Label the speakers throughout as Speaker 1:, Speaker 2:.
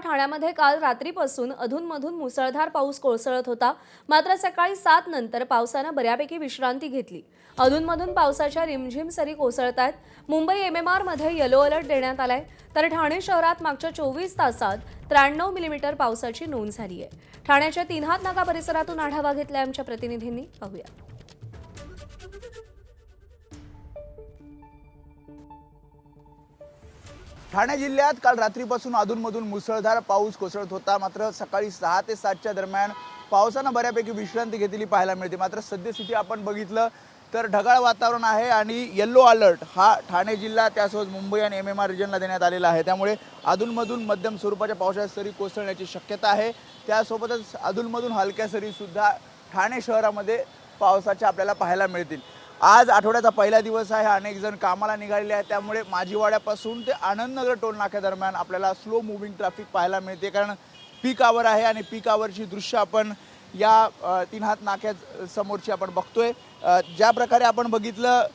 Speaker 1: ठाण्यामध्ये काल रात्रीपासून अधूनमधून मुसळधार पाऊस कोसळत होता। मात्र सकाळी 7 नंतर पावसानं बऱ्यापैकी विश्रांती घेतली। अधूनमधून पावसाच्या रिमझिम सरी कोसळत आहेत। मुंबई एमएमआर मध्ये येलो अलर्ट देण्यात आलाय, तर ठाणे शहरात मागच्या 24 तासात 93 मिलीमीटर पावसाची नोंद झाली आहे। ठाण्याच्या तीनहात नाका परिसरातून आढावा घेतलाय आमच्या प्रतिनिधींनी, पाहूया।
Speaker 2: ठाणे जिल्ह्यात काल रात्रीपासून अधूनमधून मुसळधार पाऊस कोसळत होता। मात्र सकाळी 6 ते 7च्या दरम्यान पावसानं बऱ्यापैकी विश्रांती घेतलेली पाहायला मिळते। मात्र सद्यस्थिती आपण बघितलं तर ढगाळ वातावरण आहे आणि येलो अलर्ट हा ठाणे जिल्हा त्यासोबत मुंबई आणि एमएमआर रिजनला देण्यात आलेला आहे। त्यामुळे अधूनमधून मध्यम स्वरूपाच्या पावसाच्या सरी कोसळण्याची शक्यता आहे। त्यासोबतच अधूनमधून हलक्या सरी सुद्धा ठाणे शहरामध्ये पावसाच्या आपल्याला पाहायला मिळतील। आज आठवड्याचा पहिला दिवस आहे, अनेक जण कामाला निघालेले आहेत। त्यामुळे माजीवाड्यापासून ते आनंदनगर टोल नाक्यादरम्यान आपल्याला स्लो मूव्हिंग ट्रॅफिक पाहायला मिळते, कारण पीक आवर आहे आणि पीक आवरची दृश्य आपण या तीनहात नाक्या समोरची आपण बघतोय। ज्या प्रकारे आपण बघितलं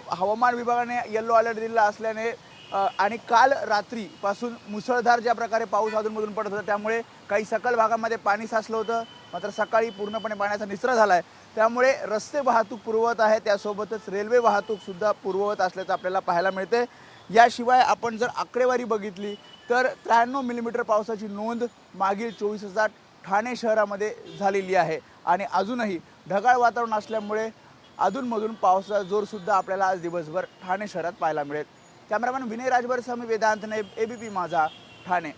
Speaker 2: हवामान विभागाने येलो अलर्ट दिलेला असल्याने आणि काल रात्रीपासून मुसळधार ज्या प्रकारे पाऊस अधूनमधून पडत होता त्यामुळे काही सखल भागामध्ये पाणी साचलं होतं। मात्र सकाळी पूर्णपणे पाण्याचा निचरा झाला आहे, त्यामुळे रस्ते वाहतूक पूर्ववत आहे, त्यासोबतच रेल्वे वाहतूक सुद्धा पूर्ववत असल्याचं आपल्याला पाहायला मिळते। याशिवाय आपण जर आकडेवारी बघितली तर 93 मिलीमीटर पावसाची नोंद मागील 24 तासात ठाणे शहरामध्ये झालेली आहे आणि अजूनही ढगाळ वातावरण असल्यामुळे अधूनमधून पावसाचा जोर सुद्धा आपल्याला आज दिवसभर ठाणे शहरात पाहायला मिळेल। कॅमेरामॅन विनय राजभर सह मी वेदांत नाईक, एबीपी माझा, ठाणे।